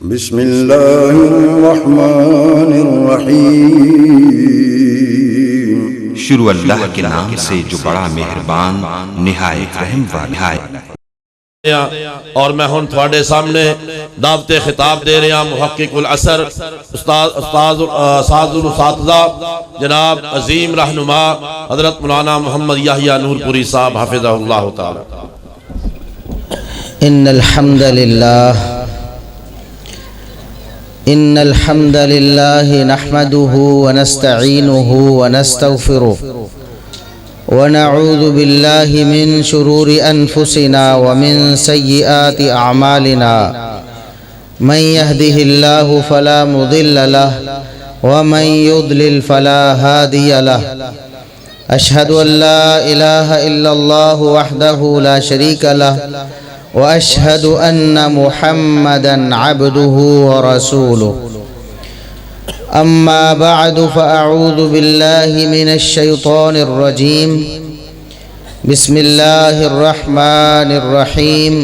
बिस्मिल्लाहिर्रहमानिर्रहीम। शुरू अल्लाह के नाम से जो बड़ा मेहरबान निहायत रहम वाला है। और मैं हुण थोड़े सामने दावते खिताब दे रहा मुहक्किकुल असर उस्ताद जनाब अजीम रहनुमा हजरत मौलाना मोहम्मद याहिया नूरपुरी साहब हाफिज़हुल्लाह ताला। इन्नल हम्दलिल्लाह नहमदुहु व नस्तईनुहु व नस्तगफिरुहु व नऊज़ु बिल्लाहि मिन शुरूरि अनफुसिना व मिन सय्यिआति अअमालिना मन यहदिहिल्लाहु फला मुदिल्ल लहु व मन युद्लिल फला हादिय लहु। अशहदु अल्ला इलाहा इल्लल्लाहु वहदहु ला शरीका लहु व अशहदु अन्ना मुहम्मदन अब्दुहु व रसूलुहु। अम्मा बअदु फ़अऊज़ु बिल्लाहि मिनश शैतानिर रजीम। बिस्मिल्लाहिर रहमानिर रहीम।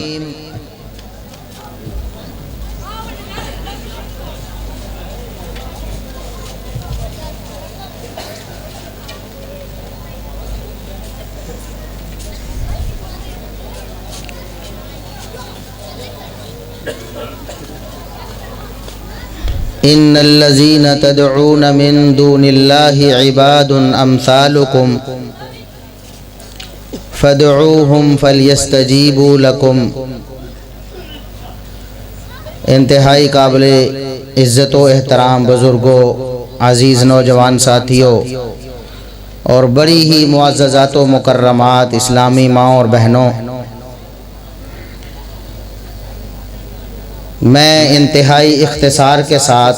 इन्नल्लज़ीना तदऊन मिन दूनिल्लाहि इबादुन अम्सालुकुम फदऊहुम फलयस्तजीबू लकुम। इंतहाई काबिल इज़्ज़त व एहतराम बुज़ुर्गों, अज़ीज़ नौजवान साथियों और बड़ी ही मुअज़्ज़ज़ात व मुकर्रमात इस्लामी माँ और बहनों, मैं इंतहाई इख्तिसार के साथ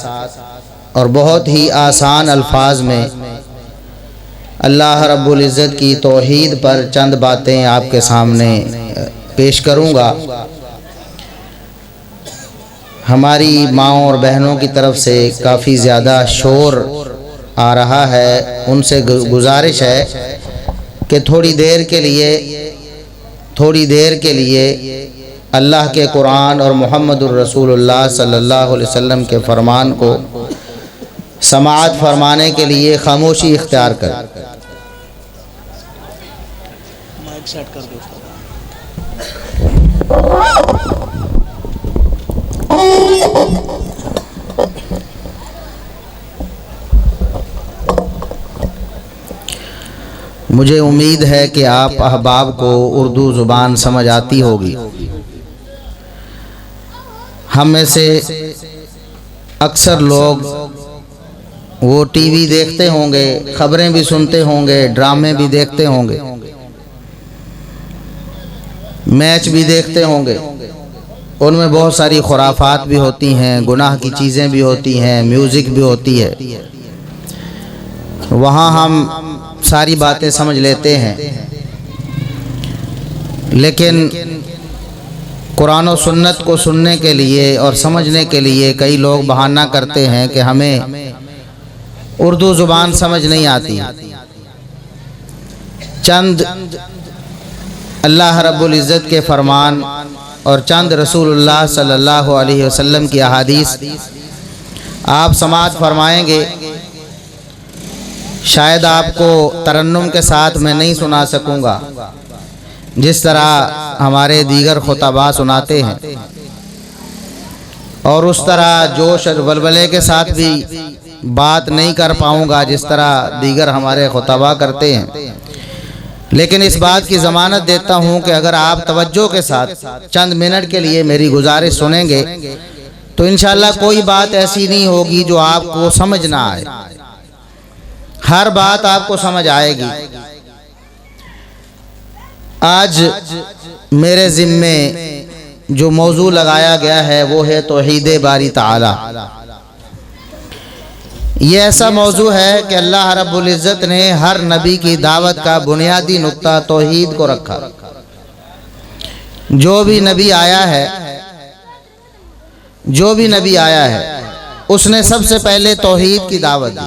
और बहुत ही आसान अल्फाज में अल्लाह रब्बुल इज़्ज़त की तौहीद पर चंद बातें आपके सामने पेश करूँगा। हमारी माँओं और बहनों की तरफ से काफ़ी ज़्यादा शोर आ रहा है, उनसे गुजारिश है कि थोड़ी देर के लिए अल्लाह के कुरान और मुहम्मदुर रसूलुल्लाह सल्लल्लाहु अलैहि वसल्लम के फरमान को समाअत फरमाने के लिए खामोशी इख्तियार कर। मुझे उम्मीद है कि आप अहबाब को उर्दू ज़ुबान समझ आती होगी। हम में से अक्सर लोग वो टीवी देखते होंगे, खबरें भी सुनते होंगे, ड्रामे भी देखते होंगे, मैच भी देखते होंगे। उनमें बहुत सारी खुराफात भी होती हैं, गुनाह की चीज़ें भी होती हैं, म्यूज़िक भी होती है। वहाँ हम सारी बातें समझ लेते हैं, लेकिन कुरान और सुन्नत को सुनने के लिए और समझने के लिए कई लोग बहाना करते हैं कि हमें उर्दू ज़ुबान समझ नहीं आती। चंद अल्लाह रब्बुल इज़्ज़त के फरमान और चंद रसूलुल्लाह सल्लल्लाहु अलैहि वसल्लम की अहादीस आप समाअत फरमाएंगे। शायद आपको तरन्नुम के साथ मैं नहीं सुना सकूँगा जिस तरह हमारे दीगर खुतबा सुनाते हैं, और उस तरह जोश और बलबले के साथ भी बात नहीं कर पाऊँगा जिस तरह दीगर हमारे खुतबा करते हैं। लेकिन इस बात की ज़मानत देता हूँ कि अगर आप तवज्जो के साथ चंद मिनट के लिए मेरी गुजारिश सुनेंगे तो इंशाअल्लाह कोई बात ऐसी नहीं होगी जो आपको समझ ना आए। हर बात आपको समझ आएगी। आज मेरे ज़िम्मे जो मौजू लगाया गया है वो है तौहीद बारी ताला। ये ऐसा मौजू है कि अल्लाह रब्बुल इज़्ज़त ने हर नबी की दावत का बुनियादी नुक्ता तौहीद को रखा। जो भी नबी आया है उसने सबसे पहले तौहीद की दावत दी।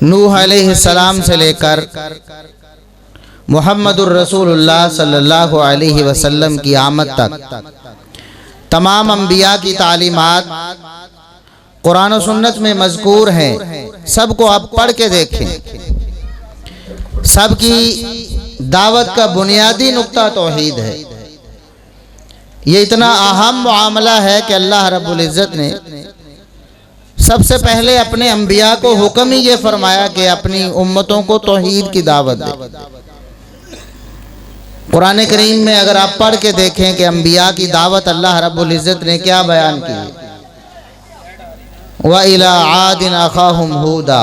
नूह अलैहिस्सलाम से लेकर मुहम्मदुर रसूलुल्लाह सल्लल्लाहु अलैहि वसल्लम की आमद तक तमाम अंबिया की तालीमात कुरान और सुन्नत में मज़कूर हैं, सबको आप पढ़ के देखें। सबकी दावत का बुनियादी नुक्ता तौहीद है। ये इतना अहम मामला है कि अल्लाह रब्बुल इज़्ज़त ने सबसे पहले अपने अंबिया को हुक्म ही ये फरमाया कि अपनी उम्मतों को तौहीद की दावत दे। कुरान करीम में अगर आप पढ़ के देखें कि अंबिया की दावत अल्लाह रब्बुल इज़्ज़त ने क्या बयान की, व इला आदिन अखाहुम हूदा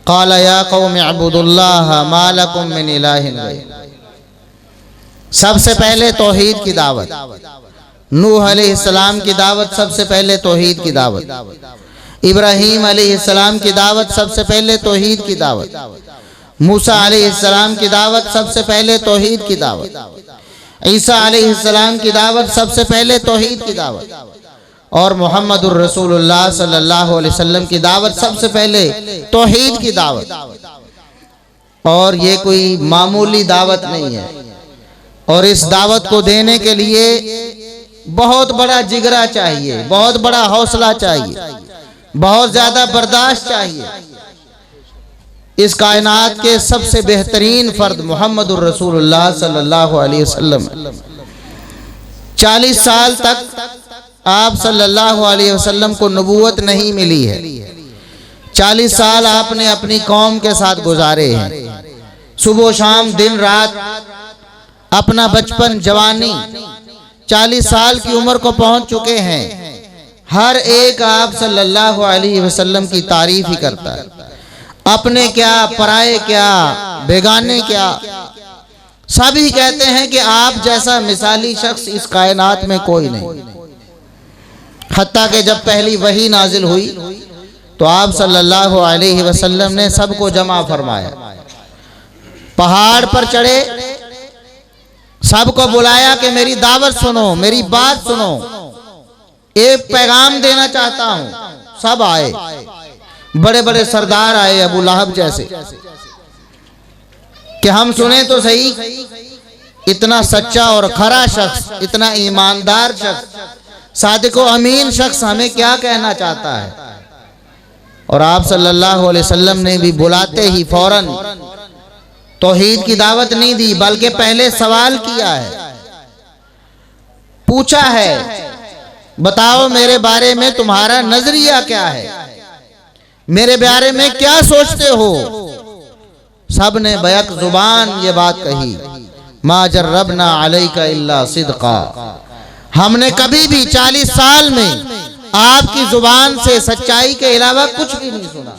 क़ाल या कौम अब्दुल्लाह मा लकुम मिन इलाहिन गैरुह। सबसे पहले तौहीद की दावत, नूह अलैहिस्सलाम की दावत सबसे पहले तौहीद की दावत, इब्राहीम अलैहिस्सलाम की दावत सबसे पहले तौहीद की दावत, मूसा अलैहिस्सलाम की दावत सबसे पहले तौहीद की दावत, ईसा अलैहिस्सलाम की दावत सबसे पहले तौहीद की दावत, और मोहम्मदुर रसूलुल्लाह सल्लल्लाहु अलैहि वसल्लम की दावत सबसे पहले तौहीद की दावत। और ये कोई मामूली दावत नहीं है, और इस दावत को देने के लिए बहुत बड़ा जिगरा चाहिए, बहुत बड़ा हौसला चाहिए, बहुत ज्यादा बर्दाश्त चाहिए। इस कायनात के सबसे बेहतरीन फर्द मोहम्मदुर रसूलुल्लाह सल्लल्लाहु अलैहि वसल्लम 40 साल तक आप सल्लल्लाहु अलैहि वसल्लम को नबूवत नहीं मिली है। 40 साल आपने अपनी कौम के साथ गुजारे हैं, सुबह शाम दिन रात, अपना बचपन जवानी, 40 साल की उम्र को पहुंच चुके हैं। हर एक आप सल्लल्लाहु अलैहि वसल्लम की तारीफ ही करता है, अपने क्या, पराए क्या, बेगाने क्या, सभी कहते हैं कि आप जैसा मिसाली शख्स इस कायनात में कोई नहीं। हत्ता कि जब पहली वही नाजिल हुई तो आप सल्लल्लाहु अलैहि वसल्लम ने सबको जमा फरमाया, पहाड़ पर चढ़े, सबको बुलाया कि मेरी दावत सुनो, मेरी बात सुनो, एक पैगाम देना चाहता हूं। सब आए, बड़े बड़े सरदार आए, अबू लहब जैसे, कि हम सुने तो सही, इतना सच्चा और खरा शख्स, इतना ईमानदार शख्स, सादिक व अमीन शख्स हमें क्या कहना चाहता है। और आप सल्लल्लाहु अलैहि वसल्लम ने भी बुलाते ही फौरन तौहीद की दावत नहीं दी, बल्कि पहले सवाल किया है, पूछा है, बताओ मेरे बारे में तुम्हारा नजरिया क्या है, मेरे बारे में क्या सोचते हो। सब ने बैक जुबान ये बात कही, मा जर्रबना अलैका इल्ला सिद्का, हमने कभी भी 40 साल में आपकी जुबान से सच्चाई के अलावा कुछ भी नहीं सुना,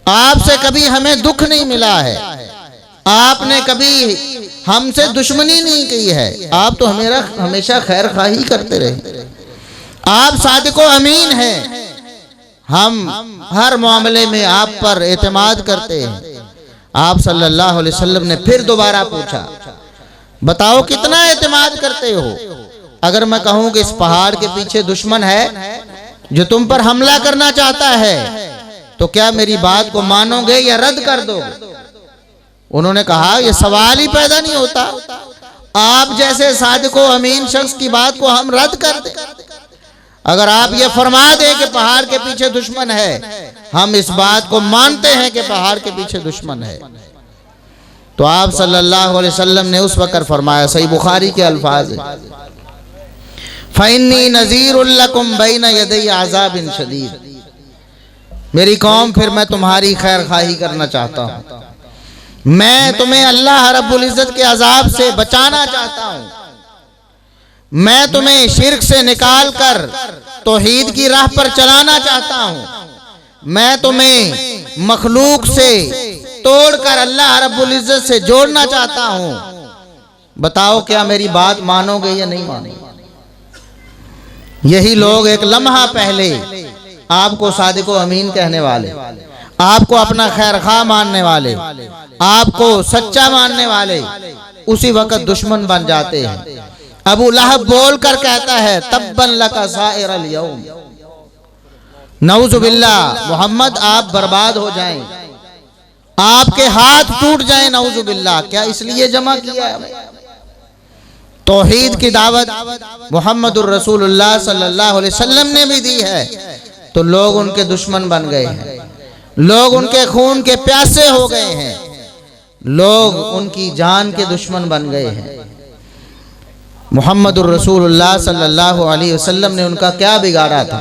आपसे कभी हमें दुख नहीं मिला है, आपने कभी हमसे दुश्मनी नहीं की है, आप तो हमेशा खैर खाही करते रहे, आप सादिक व अमीन हैं, हम हर मामले में आप पर एतमाद करते हैं। आप सल्लल्लाहु अलैहि वसल्लम ने फिर दोबारा पूछा, बताओ कितना एतमाद करते हो। अगर मैं कहूं कि इस पहाड़ के पीछे दुश्मन है जो तुम पर हमला करना चाहता है, तो क्या मेरी बात को मानोगे या रद्द कर दोगे। उन्होंने कहा, यह सवाल ही पैदा नहीं होता, आप जैसे सादिक व अमीन शख्स की बात को हम रद्द कर दें। अगर आप ये फरमा दें कि पहाड़ के पीछे दुश्मन है, हम इस बात को मानते हैं कि पहाड़ के पीछे दुश्मन है। तो आप सल्लल्लाहु अलैहि वसल्लम ने उस वक्त फरमाया, सही बुखारी के अल्फाज है, फ़इन्नी नज़ीरुल लकुम बैन यदै अज़ाबिन शदीद, मेरी कौम फिर मैं तुम्हारी खैर खाही करना चाहता हूँ, मैं तुम्हें अल्लाह रब्बुल इज़्ज़त के अजाब से बचाना चाहता हूँ, मैं तुम्हें शिर्क से निकाल कर तौहीद की राह पर चलाना चाहता हूँ, मैं तुम्हें मखलूक से तोड़कर अल्लाह रब्बुल इज़्ज़त से जोड़ना चाहता हूँ। बताओ क्या मेरी बात मानोगे या नहीं मानोगे। यही लोग एक लम्हा पहले आपको सादिक व अमीन कहने वाले, आपको अपना खैर खा मानने वाले, आपको सच्चा मानने वाले, उसी वक्त दुश्मन बन जाते हैं। अबू लहब बोलकर कहता है, तब्बन लका साइरल यौम, नऊज़ु बिल्लाह, मोहम्मद आप बर्बाद हो जाएं, आपके हाथ टूट जाएं, नऊज़ु बिल्लाह। क्या इसलिए जमा किया है? तौहीद की दावत मुहम्मदुर रसूलुल्लाह सल्लल्लाहु अलैहि वसल्लम ने भी दी है, तो लोग उनके दुश्मन बन गए हैं, लोग उनके खून के प्यासे हो गए हैं, लोग उनकी जान के दुश्मन बन गए हैं। मुहम्मदुर रसूलुल्लाह सल्लल्लाहु अलैहि वसल्लम ने उनका क्या बिगाड़ा था?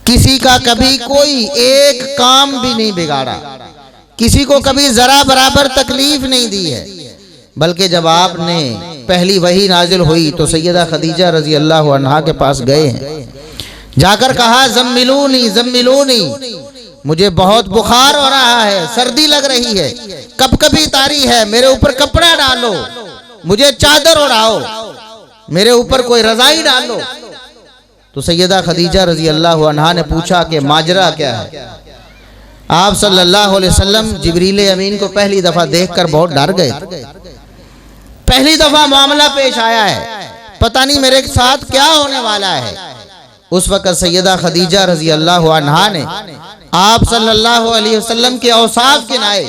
किसी का कभी कोई एक काम भी नहीं बिगाड़ा, किसी को कभी जरा बराबर तकलीफ नहीं दी है। बल्कि जब आपने पहली वही नाजिल हुई तो सैयदा खदीजा रजी अल्लाह अन्हा के पास गए हैं, जाकर कहा ज़म्मिलूनी ज़म्मिलूनी, मुझे बहुत बुखार हो रहा है, सर्दी लग रही है, कपकपी तारी है, मेरे ऊपर कपड़ा डालो, मुझे चादर ओढ़ाओ, मेरे ऊपर कोई रजाई डालो। तो सैयदा खदीजा रजी अल्लाह अन्हा ने पूछा कि माजरा क्या है? आप सल्लल्लाहु अलैहि वसल्लम जिब्रील अमीन को पहली दफा देखकर बहुत डर गए। पहली दफा मामला पेश आया है, पता नहीं मेरे साथ क्या होने वाला है। उस वक्त सैयदा खदीजा रजी अल्लाह अन्हा ने आप सल्लल्लाहु अलैहि वसल्लम के औसाफ गिनाए।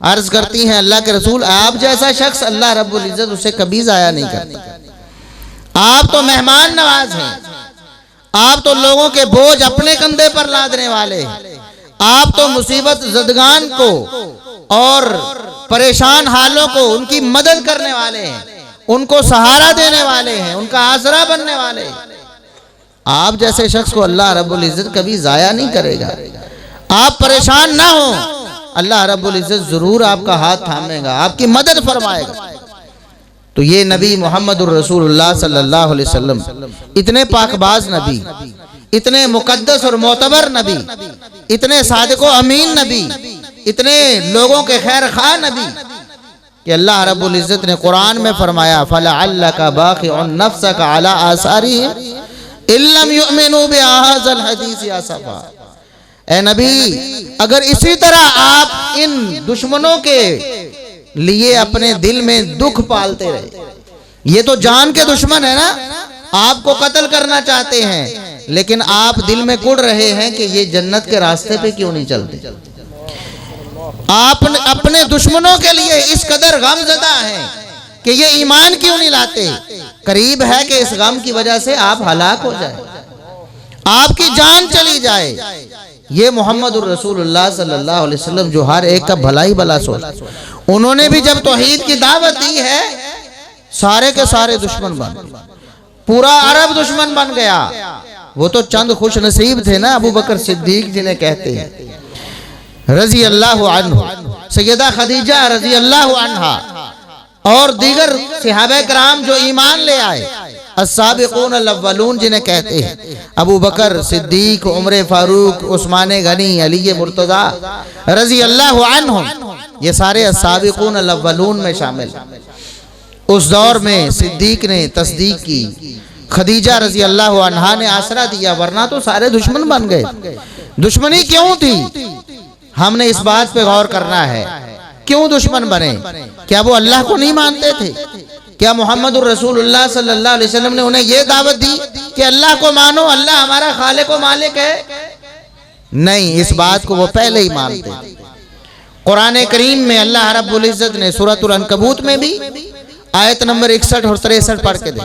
अर्ज करती हैं, अल्लाह के रसूल, आप जैसा शख्स अल्लाह रब्बुल इज्जत उसे कभी जाया नहीं करता। आप तो मेहमान नवाज हैं, आप तो लोगों के बोझ अपने कंधे पर लादने वाले हैं, आप तो मुसीबत ज़दगान को और परेशान हालों को उनकी मदद करने वाले हैं, उनको सहारा देने वाले हैं, उनका आसरा बनने वाले हैं। आप जैसे शख्स को अल्लाह रब्बुल इज्जत कभी जाया नहीं करेगा। आप परेशान ना हो, अल्लाह रब्बुल इज्जत जरूर आपका हाथ थामेगा, आपकी मदद फरमाएगा। तो ये नबी मुहम्मदुर रसूलुल्लाह सल्लल्लाहु अलैहि वसल्लम इतने पाकबाज नबी, इतने मुकद्दस और मोतबर नबी, इतने सादिक व अमीन नबी, इतने लोगों के खैर खा नबी कि अल्लाह रब्बुल इज्जत ने कुरान में फरमाया, फलअल्लका बाक़िउन नफ्सका अला आसारिहिम इल्लम युमिनू बिहाज़ल हदीस असफा। ए नबी, अगर इसी तरह आप इन दुश्मनों के लिए अपने दिल में दुख पालते रहे, ये तो जान के दुश्मन है ना, आपको कत्ल करना चाहते हैं, लेकिन आप दिल में कुढ़ रहे हैं कि ये जन्नत के रास्ते पे क्यों नहीं चलते। आप अपने दुश्मनों के लिए इस कदर गमज़दा हैं कि ये ईमान क्यों नहीं लाते। करीब है कि इस गम की वजह से आप हलाक हो जाए, आपकी जान चली जाए। ये मोहम्मदुर रसूलुल्लाह सल्लल्लाहु अलैहि वसल्लम जो हर एक का भला ही भला सोच, उन्होंने भी जब तौहीद की दावत दी है, सारे के सारे दुश्मन बन गए, पूरा अरब दुश्मन बन गया। वो तो चंद खुश नसीब थे ना, अबू बकर सिद्दीक जिन्हें कहते हैं रजी अल्लाह अन्हु, सैयदा खदीजा रजी अल्लाह अन्हा और दीगर सहाबा किराम जो ईमान ले आए, अस्साबिकून अल-अव्वलून जिन्हें कहते हैं, अबू बकर सिद्दीक, उमर फारूक, उस्मान गनी, अली मुर्तज़ा रजी अल्लाह अन्हुम, ये सारे अस्साबिकून अल-अव्वलून में शामिल। उस दौर में सिद्दीक ने तस्दीक की, खदीजा रजी अल्लाह अन्हा ने आसरा दिया, वरना तो सारे दुश्मन बन गए। दुश्मनी क्यों थी? हमने इस बात पे गौर करना है, क्यों दुश्मन बने? क्या वो अल्लाह को नहीं मानते थे? क्या मोहम्मदुर रसूलुल्लाह सल्लल्लाहु अलैहि वसल्लम ने उन्हें यह दावत दी कि अल्लाह को मानो, अल्लाह हमारा खालिक व मालिक है? नहीं, इस बात को वो पहले ही मानते थे। कुरान करीम में अल्लाह रब्बुल इज्जत ने सूरतुल अनकबूत में भी आयत नंबर 61 और 63 पढ़ के दे,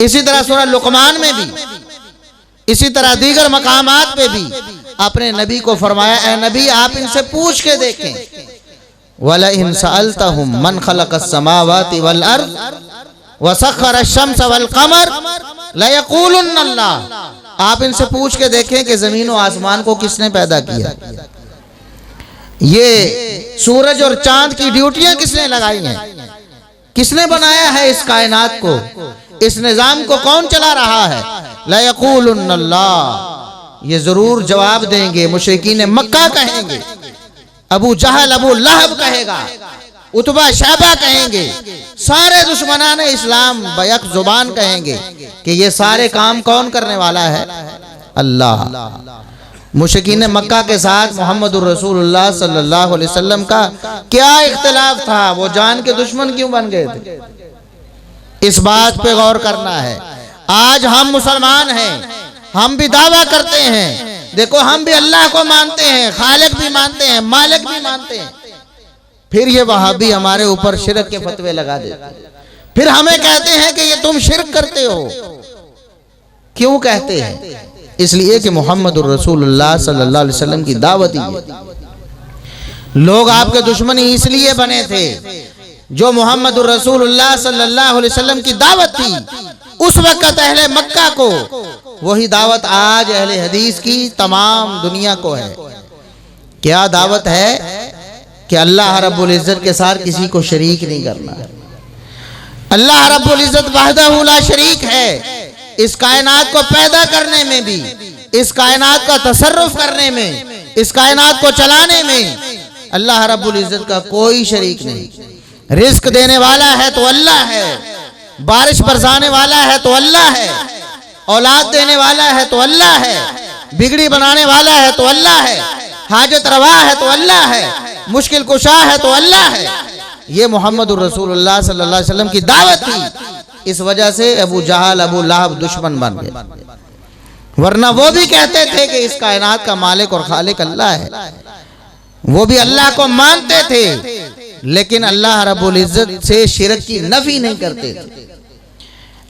इसी तरह सूरह लुकमान में भी, इसी तरह दीगर मकामात पे भी अपने नबी को फरमाया, ए नबी आप इनसे पूछ के देखें, वला इन सअल्तहुम मन खलक़स समावाति वल अर्द व सख्खर अश-शम्स वल क़मर लयक़ूलुन्ना अल्लाह। आप इनसे पूछ के देखें कि जमीन और आसमान को किसने पैदा किया, ये सूरज और चांद की ड्यूटियां किसने लगाई हैं, किसने बनाया है इस कायनात को, इस निजाम को कौन चला रहा है? लयक़ूलुन्ना अल्लाह, ये जरूर जवाब देंगे। मुशरिकीन मक्का कहेंगे, अबू जहल अबू लहब कहेगा, उतबा शैबा कहेंगे, सारे दुश्मनान इस्लाम बयक जुबान कहेंगे कि ये सारे काम कौन करने वाला है? अल्लाह। मुशरिकीन मक्का के साथ मोहम्मदुर रसूलुल्लाह सल्लल्लाहु अलैहि वसल्लम का क्या इख्तिलाफ था? वो जान के दुश्मन क्यों बन गए थे? इस बात पे गौर करना है। आज हम मुसलमान हैं, हम भी दावा करते हैं, देखो हम भी अल्लाह को मानते हैं, खालिक भी मानते हैं, मालिक भी मानते हैं, फिर ये वहाबी हमारे ऊपर शिरक के फतवे लगा देते हैं, फिर हमें कहते हैं कि ये तुम शिरक करते हो। क्यों कहते हैं? इसलिए कि मोहम्मद रसूलुल्लाह सल्लल्लाहु अलैहि वसल्लम की दावत ही है। लोग आपके दुश्मन इसलिए बने थे जो मोहम्मद रसूलुल्लाह सल्लल्लाहु अलैहि वसल्लम की दावत थी उस वक्त अहले मक्का को, वही दावत आज अहले हदीस की तमाम दुनिया को है। क्या दावत है? कि अल्लाह रब्बुल इज्जत के साथ किसी को शरीक नहीं करना। अल्लाह रब्बुल इज्जत वहदहू ला शरीक है। इस कायनात को पैदा करने में भी, इस कायनात का तसर्रुफ करने में, इस कायनात को चलाने में अल्लाह रब्बुल इज्जत का कोई शरीक नहीं। रिस्क देने वाला है तो अल्लाह है, बारिश बरसाने वाला है तो अल्लाह है, औलाद देने वाला है तो अल्लाह है, बिगड़ी बनाने वाला है तो अल्लाह है, हाजत रवा है तो अल्लाह है, मुश्किल कुशा है तो अल्लाह है। ये मोहम्मद रसूलुल्लाह सल्लल्लाहु अलैहि वसल्लम की दावत थी। इस वजह से अबू जहल अबू लहब दुश्मन बन गए, वरना वो भी कहते थे कि इस कायनात का मालिक और खालिक अल्लाह है। वो भी अल्लाह को मानते थे, लेकिन अल्लाह रब्बुल इज्जत से शिरक की नफी नहीं करते थे।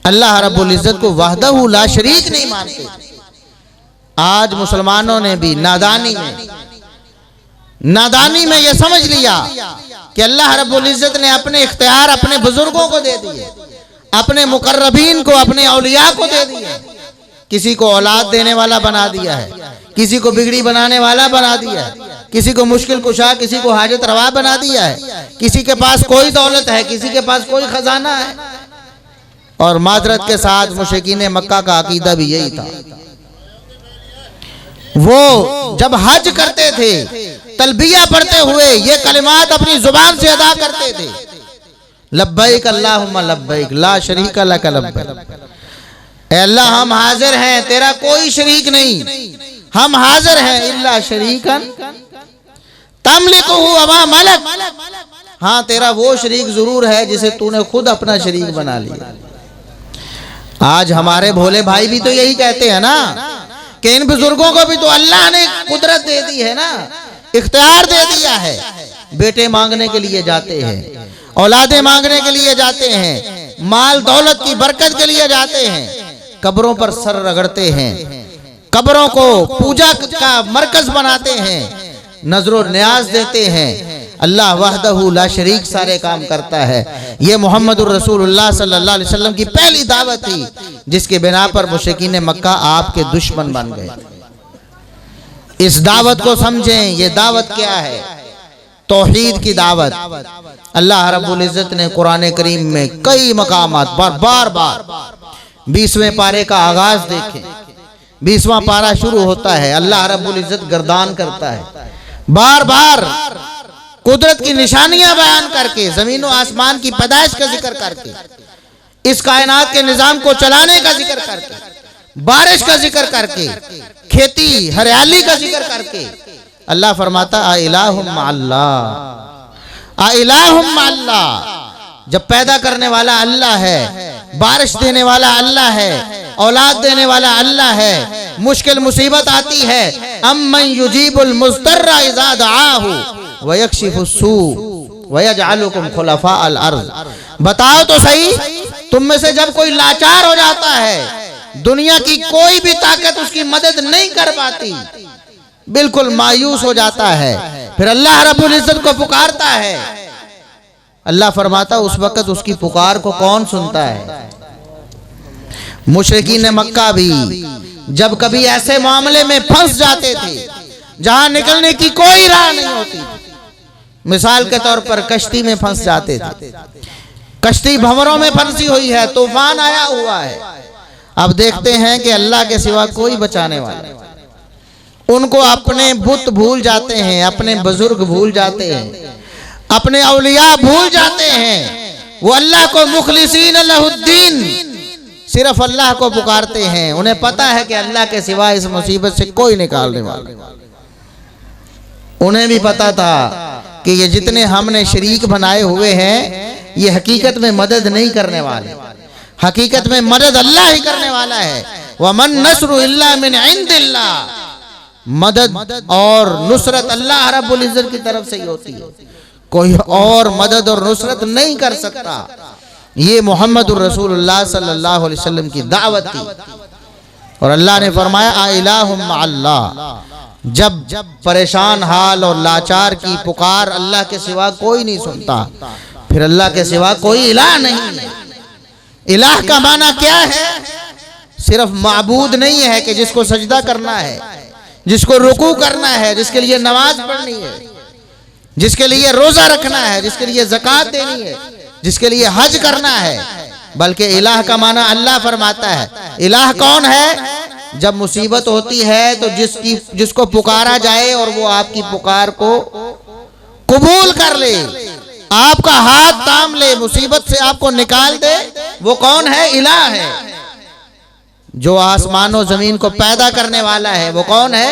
अल्लाह रब्बुल इज्जत को वहदहू ला शरीक नहीं मानते। आज मुसलमानों ने भी नादानी में यह समझ लिया कि अल्लाह रब्बुल इज्जत ने अपने इख्तियार अपने बुजुर्गों को दे दिए, अपने मुकर्रबीन को, अपने औलिया को दे दिए। किसी को औलाद देने वाला बना दिया है, किसी को बिगड़ी बनाने वाला बना दिया है, किसी को मुश्किल कुशा, किसी को हाजत रवा बना दिया है, किसी के पास कोई दौलत है, किसी के पास कोई खजाना है। और माजरत के साथ मुशरिकीन मक्का का अकीदा भी यही था। वो जब हज करते थे, तलबिया पढ़ते हुए ये कलिमात अपनी जुबान से अदा करते थे, लब्बैक अल्लाहुम्मा लब्बैक ला शरीका लक लब्बैक। ऐ अल्लाह, हम हाजिर हैं, तेरा कोई शरीक नहीं, हम हाजिर हैं इल्ला शरीकन तमलिकुहु वमा मलक। हाँ, तेरा वो शरीक जरूर है जिसे तूने खुद अपना शरीक बना लिया। आज हमारे भोले भाई भी तो यही कहते हैं ना कि इन बुजुर्गों को भी तो अल्लाह ने कुदरत दे दी है ना, इख्तियार दे दिया है। बेटे मांगने के लिए जाते हैं, औलादे मांगने के लिए जाते हैं, माल दौलत की बरकत के लिए जाते हैं, कब्रों पर सर रगड़ते हैं, कब्रों को पूजा का मरकज बनाते हैं, नजरो न्याज देते हैं। अल्लाह वहदहू ला शरीक सारे काम करता है। ये मोहम्मद रसूलुल्लाह सल्लल्लाहु अलैहि वसल्लम की पहली दावत थी, जिसके बिना पर मुशरिकीन मक्का आपके दुश्मन बन गए। इस दावत को समझें। ये दावत क्या है? तौहीद की दावत। अल्लाह रब्बुल इज्जत ने कुरान करीम में कई मकामात पर बार बार 20वें पारे का आगाज देखें, 20वां पारा शुरू होता है, अल्लाह रब्बुल इज्जत गर्दान करता है, बार बार कुदरत की निशानियां बयान करके, जमीन और आसमान की पैदाइश का जिक्र करके, इस कायनात के निजाम को चलाने का जिक्र करके, बारिश का जिक्र करके, खेती हरियाली का जिक्र करके अल्लाह फरमाता आ इलाहुम अल्लाह। जब पैदा करने वाला अल्लाह है, बारिश देने वाला अल्लाह है, औलाद देने वाला अल्लाह है, मुश्किल मुसीबत आती है, अम्मन युजीबुल मुज़्तर्रा इज़ा दआहु व यक्शिफुस सू व यजअलुकुम खुलफाअल अर्ज़। बताओ तो सही, तुम में से जब कोई लाचार हो जाता है, दुनिया की कोई भी ताकत उसकी मदद नहीं कर पाती, बिल्कुल मायूस हो जाता है, फिर अल्लाह रब्बुल इज्जत को पुकारता है। अल्लाह फरमाता उस वक्त उसकी पुकार को कौन सुनता है? मुशरिकीन मक्का भी जब कभी ऐसे मामले में फंस जाते थे जहां निकलने की कोई राह नहीं होती, मिसाल के तौर पर कश्ती में फंस जाते थे, कश्ती भंवरों में फंसी हुई है, तूफान आया हुआ है, अब देखते हैं कि अल्लाह के सिवा कोई बचाने वाला नहीं, उनको अपने बुत भूल जाते हैं, अपने बुजुर्ग भूल जाते हैं, अपने औलिया भूल जाते हैं। वो अल्लाह को मुखलिसीन लहुद्दीन, सिर्फ अल्लाह को पुकारते हैं। उन्हें पता है कि अल्लाह के सिवा इस मुसीबत से कोई निकालने वाला। उन्हें भी पता था कि ये जितने हमने शरीक बनाए हुए हैं, ये हकीकत में मदद नहीं करने वाले, हकीकत में मदद अल्लाह ही करने वाला है। वमन नस्रु इल्ला मिन इंदिल्लाह, मदद और नुसरत अल्लाह रब्बुल इज्जत की तरफ से ही होती है। कोई और मदद और नुसरत नहीं कर सकता। ये मोहम्मदुर रसूलुल्लाह सल्लल्लाहु अलैहि वसल्लम की दावत थी। और अल्लाह ने फरमाया आ इलाहुम अल्लाह, जब परेशान हाल और लाचार की पुकार अल्लाह के सिवा कोई नहीं सुनता, फिर अल्लाह के सिवा कोई इलाह नहीं है। इलाह का माना क्या है? सिर्फ माबूद नहीं है कि जिसको सजदा करना है, जिसको रुकू करना है, जिसके लिए नमाज पढ़नी है, जिसके लिए रोजा रखना है, जिसके लिए ज़कात देनी है, जिसके लिए हज करना है। बल्कि इलाह का माना अल्लाह फरमाता है। इलाह कौन है? जब मुसीबत होती है तो जिसको पुकारा जाए और वो आपकी पुकार को कबूल कर ले, आपका हाथ थाम ले, मुसीबत से आपको निकाल दे, वो कौन है? इलाह है। जो आसमानों जमीन को पैदा करने वाला है वो कौन है?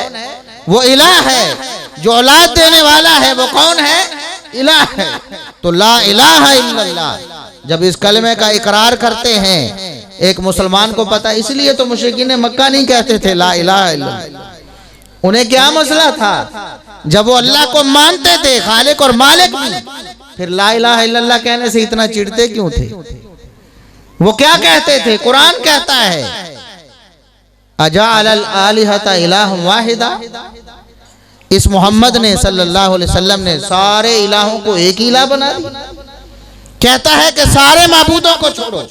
वो इलाह है। जो औलाद देने वाला है वो कौन है? इलाह है। तो ला इलाहा इल्लल्लाह जब इस कलमे का इकरार करते हैं, एक मुसलमान को पता, इसलिए तो मुशरिकीन मक्का नहीं कहते थे ला इलाहा इल्लल्लाह। उन्हें क्या मसला था? जब वो अल्लाह को मानते थे खालिक और मालिक भी, फिर ला इलाहा इल्लल्लाह कहने से इतना चिढ़ते क्यों थे? वो क्या कहते थे? कुरान कहता है अजाअल आलिहता इलाहुम वाहिदा, इस मोहम्मद ने सल्लल्लाहु अलैहि वसल्लम ने सारे इलाहों को एक ही इलाह बना दिया। कहता है कि सारे माबूदों को छोड़ो,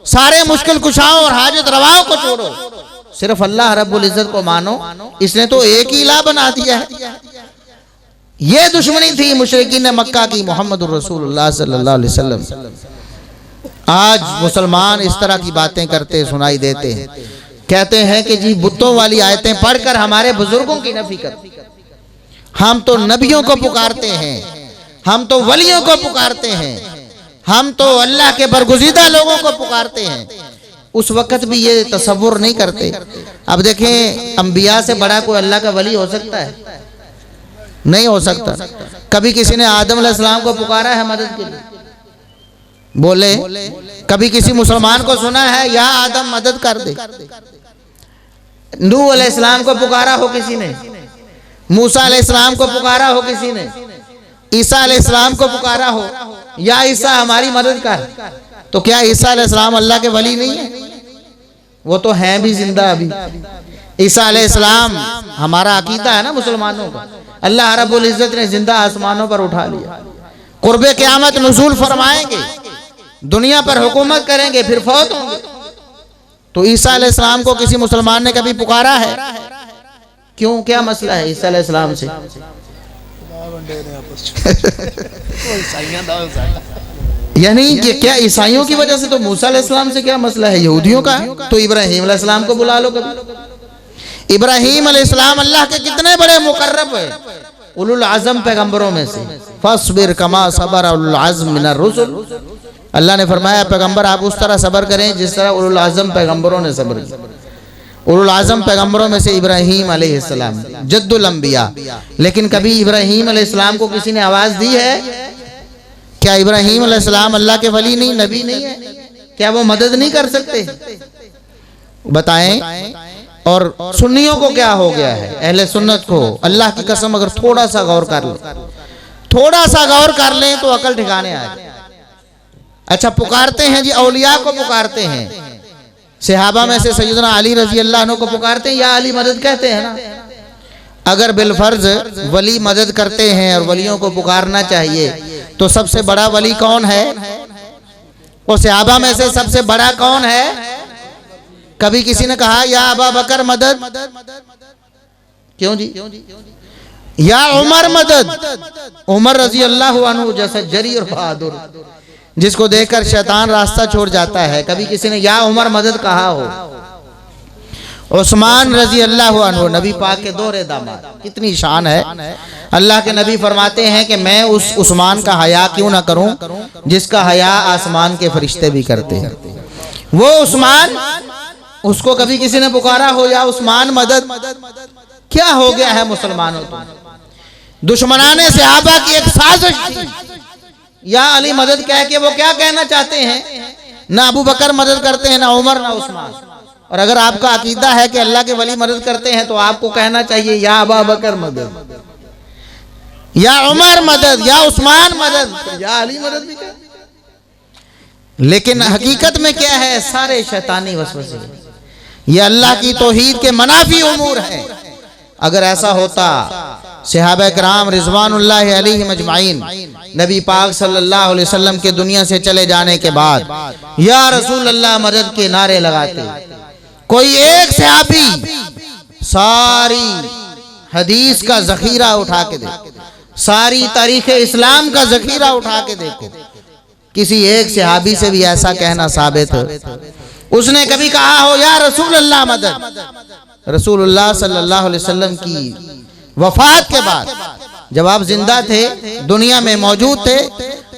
सारे मुश्किल कुशाओं और हाजत रवाओं को छोड़ो, सिर्फ अल्लाह रब्बुल इज्जत को मानो, इसने तो एक ही इलाह बना दिया है। ये दुश्मनी थी मुशरिकीन मक्का की मोहम्मदुर रसूलुल्लाह सल्लल्लाहु अलैहि वसल्लम। आज मुसलमान इस तरह की बातें करते सुनाई देते हैं, कहते हैं कि जी बुतों वाली आयतें पढ़कर हमारे बुजुर्गों की नफी करते, हम तो नबियों को पुकारते हैं, हम तो वलियों को पुकारते हैं, हम तो अल्लाह के बरगुज़ीदा लोगों को पुकारते हैं। उस वक्त भी ये तसव्वुर नहीं करते। अब देखें, अंबिया से बड़ा कोई अल्लाह का वली हो सकता है? नहीं हो सकता। कभी किसी ने आदम अलैहिस्सलाम को पुकारा है मदद के लिए? बोले कभी किसी मुसलमान को सुना है या आदम मदद कर दे? नूह अलैहिस्सलाम को पुकारा हो किसी ने? मूसा अलैहिस्सलाम को पुकारा हो किसी ने? ईसा अलैहिस्सलाम को पुकारा हो, या ईसा हमारी मदद कर? तो क्या ईसा अलैहिस्सलाम अल्लाह के वली नहीं है? वो तो हैं भी जिंदा अभी। ईसा अलैहिस्सलाम हमारा अकीदा है ना मुसलमानों का। अल्लाह रब्बुल इज्जत ने जिंदा आसमानों पर उठा लिया, कुर्बे क़यामत नुज़ूल फरमाएंगे, दुनिया पर हुकूमत करेंगे, फिर फौत होंगे। तो ईसा अलैहिस्सलाम को किसी मुसलमान ने कभी पुकारा है? क्यों, क्या मसला है ईसा अलैहिस्सलाम से? यानी कि क्या ईसाइयों की वजह से? तो मूसा अलैहिस्सलाम से क्या मसला है? यहूदियों का है तो इब्राहीम अलैहिस्सलाम को बुला लो कभी। इब्राहीम अलैहिस्सलाम अल्लाह के कितने बड़े मुकर्रब है, उलुल आज़म पैगंबरों में से। फस्बिर कमा सबर उलुल आज़म मिनर रुसुल, अल्लाह ने फरमाया पैगंबर आप उस तरह सबर करें जिस तरह उलुल आज़म पैगंबरों ने सबर किया। उलुल आज़म पैगंबरों में से इब्राहीम अलैहिस्सलाम जद्दुल अंबिया। लेकिन कभी इब्राहीम अलैहिस्सलाम को किसी ने आवाज दी है? क्या इब्राहीम अलैहिस्सलाम अल्लाह के वली नहीं, नबी नहीं है? क्या वो मदद नहीं कर सकते? बताएं। और सुन्नियों को क्या हो गया है, अहले सुन्नत को? अल्लाह की कसम अगर थोड़ा सा गौर कर लें, थोड़ा सा गौर कर लें तो अकल ठिकाने आ जाए। अच्छा, पुकारते हैं जी, औलिया को पुकारते हैं, सहाबा में से सैयदना अली रजी अल्लाह अन्हु को पुकारते हैं, या अली मदद कहते हैं ना। अगर बिलफर्ज वली मदद करते हैं और वलियों को पुकारना चाहिए, तो सबसे बड़ा वली कौन है? वो सहाबा में से सबसे बड़ा कौन है? कभी किसी ने कहा या अबा बकर मदद? क्यों जी? या उमर मदद? उमर रजी अल्लाह अन्हु जैसा जरी और बहादुर, जिसको देखकर शैतान रास्ता छोड़ जाता है, कभी किसी ने या उमर मदद कहा हो? उस्मान रजी अल्लाह अन्हु, नबी पाक के दोहरे दामाद, कितनी शान है। अल्लाह के नबी फरमाते हैं कि मैं उस उस्मान का हया क्यों ना करूं जिसका हया आसमान के फरिश्ते भी करते हैं। वो उस्मान, उसको कभी किसी ने पुकारा हो या उस्मान मदद? क्या हो गया है मुसलमानों को? दुश्मनाने सहाबा की एक साजिश थी, या अली मदद कह के वो क्या कहना चाहते हैं? ना अबू बकर मदद करते हैं, ना उमर, ना उस्मान। और अगर आपका अकीदा है कि अल्लाह के वली मदद करते हैं तो आपको कहना चाहिए या अबा बकर मदद, या उमर मदद, या उस्मान मदद, या अली मदद भी कहा। लेकिन हकीकत में क्या है? सारे शैतानी वसवसे, ये अल्लाह की तौहीद के मनाफी उमूर है। अगर ऐसा होता, सहाबा किराम रिजवानुल्लाह अलैहिम अजमाइन नबी पाक सल्लल्लाहु अलैहि वसल्लम के दुनिया से चले जाने के बाद या रसूल अल्लाह मदद के नारे लगाते। कोई एक सहाबी सारी हदीस का जखीरा उठा के देखो, सारी तारीख इस्लाम का जखीरा उठा के देखो, किसी एक सहाबी से भी ऐसा कहना साबित हो उसने कभी कहा हो या रसूल अल्लाह मदद। रसूलुल्लाह सल्लल्लाहु अलैहि वसल्लम की वफात के बाद जब आप जिंदा थे, दुनिया में मौजूद थे,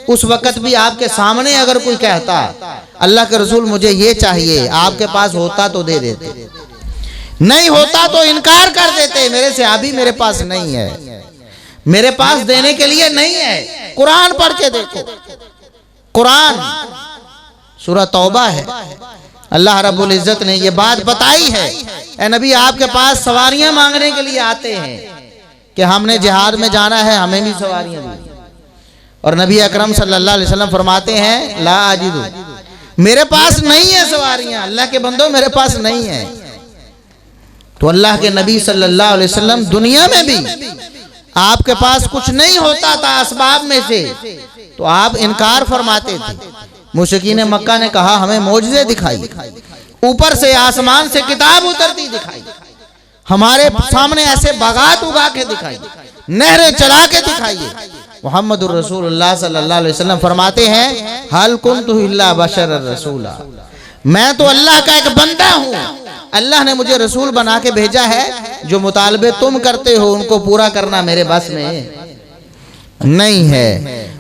उस वक्त भी आपके सामने अगर कोई कहता अल्लाह के रसूल मुझे ये चाहिए, आपके पास होता तो दे देते, नहीं होता तो इनकार कर देते, मेरे सहाबी मेरे पास नहीं है, मेरे पास देने के लिए नहीं है। कुरान पढ़ के देखो, कुरान सूरह तौबा है, अल्लाह रब्बुल इज्जत ने ये बात बताई है। ए नबी, आपके पास सवारियां मांगने के लिए आते हैं कि हमने जिहाद में जाना है, हमें भी सवारियां दी। और नबी अकरम सल्लल्लाहु अलैहि वसल्लम फरमाते हैं ला आजिदु, मेरे पास नहीं है सवारियां, अल्लाह के बंदो मेरे पास नहीं है। तो अल्लाह के नबी सल्लल्लाहु अलैहि वसल्लम दुनिया में भी आपके पास कुछ नहीं होता था असबाब में से, तो आप इनकार फरमाते थे। मुशरिकीन मक्का ने कहा हमें मौजज़े दिखाई, ऊपर से आसमान से किताब उतरती दिखाई, हमारे सामने ऐसे बागात उगा के दिखाई, नहरें चला के दिखाइए। मुहम्मदुर रसूलुल्लाह सल्लल्लाहु अलैहि वसल्लम फरमाते हैं हल कुन्तु इल्ला बशरर रसूला, मैं तो अल्लाह का एक बंदा हूँ, अल्लाह ने मुझे रसूल बना के भेजा है, जो मुतालबे तुम करते हो उनको पूरा करना मेरे बस में नहीं है।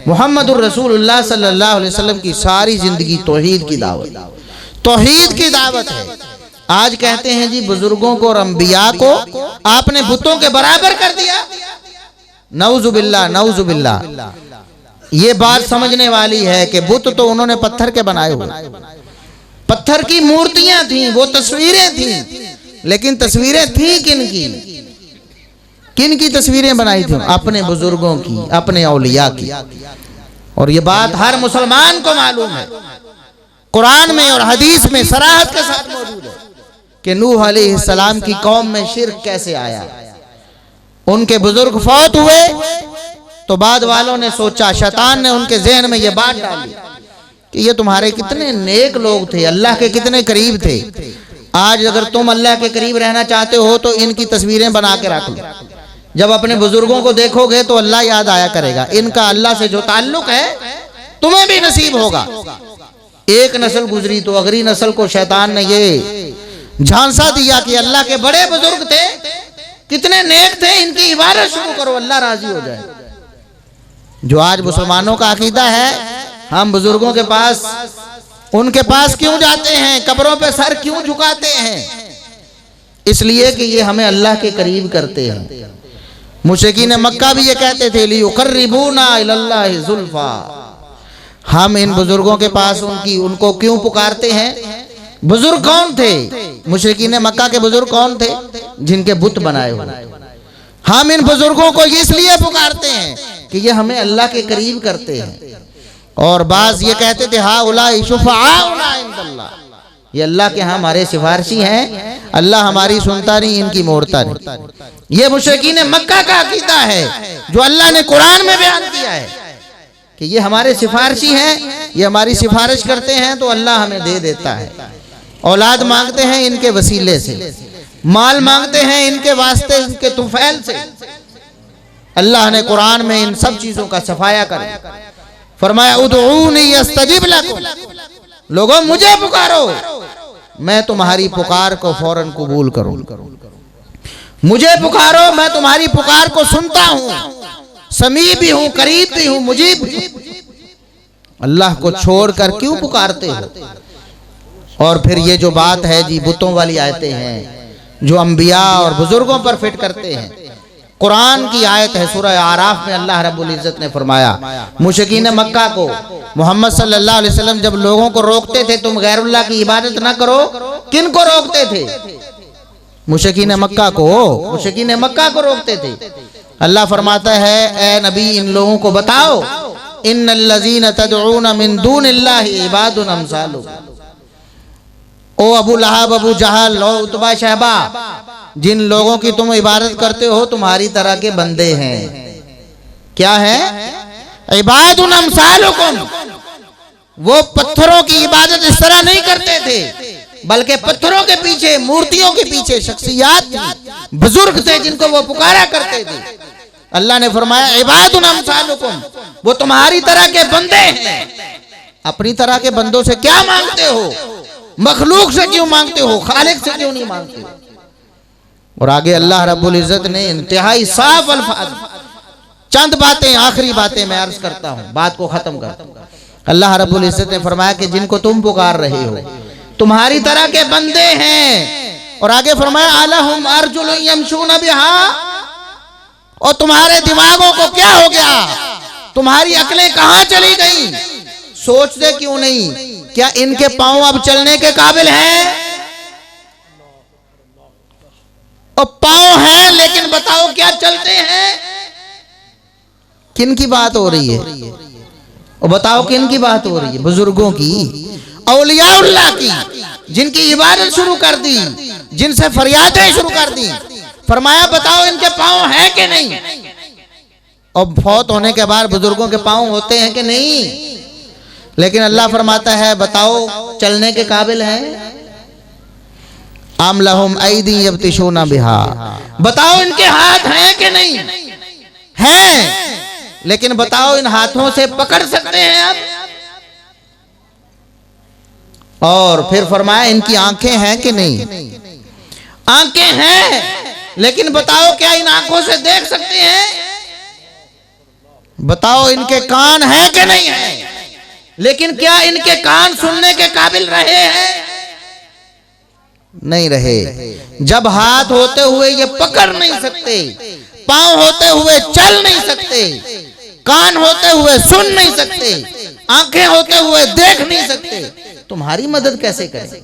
मुहम्मदुर रसूलुल्लाह सल्लल्लाहु अलैहि वसल्लम की सारी जिंदगी तौहीद की दावत, तौहीद की दावत है। आज कहते हैं जी बुजुर्गों को और अंबिया को आपने बुतों के बराबर कर दिया, नऊजुबिल्लाह नऊजुबिल्लाह। ये बात समझने वाली है कि बुत तो उन्होंने पत्थर के बनाए हुए, पत्थर की मूर्तियां थी, वो तस्वीरें थी, लेकिन तस्वीरें थी किन की? किन की तस्वीरें बनाई थी? अपने बुजुर्गों की, अपने औलिया की। और ये बात हर मुसलमान को मालूम है, कुरान में और हदीस में सराहत के साथ मौजूद है कि नूह अलैहिस्सलाम की कौम में शिर्क कैसे आया। उनके बुजुर्ग फौत हुए तो बाद वालों ने सोचा, शैतान ने उनके जहन में ये बात डाली कि ये तुम्हारे कितने नेक लोग थे, अल्लाह के कितने करीब थे, आज अगर तुम अल्लाह के करीब रहना चाहते हो तो इनकी तस्वीरें बना के रख लो, जब अपने बुजुर्गों को देखोगे तो अल्लाह याद आया करेगा, इनका अल्लाह से जो ताल्लुक है तुम्हें भी नसीब होगा। एक नस्ल गुजरी तो अगली नस्ल को शैतान ने ये झांसा दिया कि अल्लाह के बड़े बुजुर्ग थे, कितने नेक थे, इनकी इबादत शुरू करो, अल्लाह राजी हो जाए। जो आज मुसलमानों का अकीदा है, हम बुजुर्गों के पास, उनके पास क्यों जाते हैं, कब्रों पे सर क्यों झुकाते हैं? इसलिए कि ये हमें अल्लाह के करीब करते हैं। मुशरिकीन मक्का भी ये कहते थे लियुकर्रिबूना इलल्लाहि ज़ुल्फा, हम इन बुजुर्गों के पास उनको क्यों पुकारते हैं? बुजुर्ग कौन थे? मुशरिकीन मक्का के बुजुर्ग कौन थे? जिनके बुत बनाए हुए। हम इन बुजुर्गों को इसलिए पुकारते हैं कि ये हमें अल्लाह के करीब करते हैं। और बाज ये कहते थे हाउलाई शुफाउना इंदल्लाह, ये अल्लाह के यहाँ हमारे सिफारशी हैं, अल्लाह हमारी सुनता नहीं, इनकी मोड़ता नहीं। ये मुशरिकीन मक्का का अकीदा है जो अल्लाह ने कुरान में बयान किया है कि ये हमारे सिफारशी हैं, ये हमारी सिफारिश करते हैं तो अल्लाह हमें दे देता है। औलाद मांगते हैं इनके वसीले से, माल मांगते हैं इनके वास्ते, इनके तुफैल से। अल्लाह ने कुरान में इन सब चीजों का सफाया कर फरमाया उदऊनी यस्तजिब लकुम, लोगों मुझे पुकारो मैं तुम्हारी पुकार को फौरन कबूल करूं, मुझे पुकारो मैं तुम्हारी पुकार को सुनता हूं, समी भी हूं, करीब भी हूं, मुजीब भी हूं। अल्लाह को छोड़कर क्यों पुकारते हो? और फिर ये जो बात है जी बुतों वाली आयतें हैं जो अंबिया और बुजुर्गों पर फिट करते हैं। कुरान की आयत है सूरह आराफ में, अल्लाह रब्बुल इज्जत ने फरमाया मुशरिकीन मक्का को मोहम्मद सल्लल्लाहु अलैहि वसल्लम जब लोगों को रोकते थे तुम गैरुल्लाह की इबादत ना करो, किन को रोकते थे? मुशरिकीन मक्का को, मुशरिकीन मक्का को रोकते थे। अल्लाह फरमाता है, ए नबी इन लोगों को बताओ, इन्नल्लज़ीना तदऊना मिन दूनिल्लाहि इबादुन अमसालुकुम। ओ अबू लहब, अबू जहल, ओ उतबा, शहबा, जिन लोगों की तुम इबादत करते हो तुम्हारी तरह के बंदे हैं। क्या है? इबादुन अमसालुकुम। वो पत्थरों की इबादत इस तरह नहीं करते थे, बल्कि पत्थरों के पीछे, मूर्तियों के पीछे शख्सियात थी, बुजुर्ग थे जिनको वो पुकारा करते थे। अल्लाह ने फरमाया इबादुन अमसालुकुम, वो तुम्हारी तरह के बंदे हैं। अपनी तरह के बंदों से क्या मांगते हो? मखलूक से क्यों मांगते हो? खालिक से क्यों नहीं मांगते? और आगे अल्लाह रब्बुल इज्जत ने इंतहाई साफ अल्फाज, चंद बातें, आखिरी बातें मैं अर्ज करता हूं, बात को खत्म करता हूं। अल्लाह रब्बुल इज्जत ने फरमाया कि जिनको तुम पुकार रहे हो तुम्हारी तरह के बंदे हैं। और आगे फरमाया अलहुम अर्जुलुन यमशूना बिहा, और तुम्हारे दिमागों को क्या हो गया? तुम्हारी अकलें कहां चली गई? सोचते क्यों नहीं? क्या इनके पांव अब चलने के काबिल हैं? और पांव हैं लेकिन बताओ क्या चलते हैं? किन की बात हो रही है? और बताओ किन की बात हो रही है? बुजुर्गों की, औलियाउल्लाह की, जिनकी इबादत शुरू कर दी, जिनसे फरियादें शुरू कर दी। फरमाया बताओ इनके पांव हैं कि नहीं? और फौत होने के बाद बुजुर्गों के पांव होते हैं कि नहीं? लेकिन अल्लाह फरमाता है बताओ चलने के काबिल हैं? आम लहुम ऐदी यब्तिशूना बिहा, बताओ इनके हाथ हैं कि नहीं? हैं, लेकिन बताओ इन हाथों से पकड़ सकते हैं आप? और फिर फरमाया इनकी आंखें हैं कि नहीं? आंखें हैं, लेकिन बताओ क्या इन आंखों से देख सकते हैं? बताओ इनके कान हैं कि नहीं है? लेकिन क्या इनके कान सुनने के काबिल रहे हैं? नहीं रहे। जब हाथ होते हुए ये पकड़ नहीं सकते, पांव होते हुए चल नहीं सकते, कान होते हुए सुन नहीं सकते, आंखें होते हुए देख नहीं सकते, तुम्हारी मदद कैसे करें?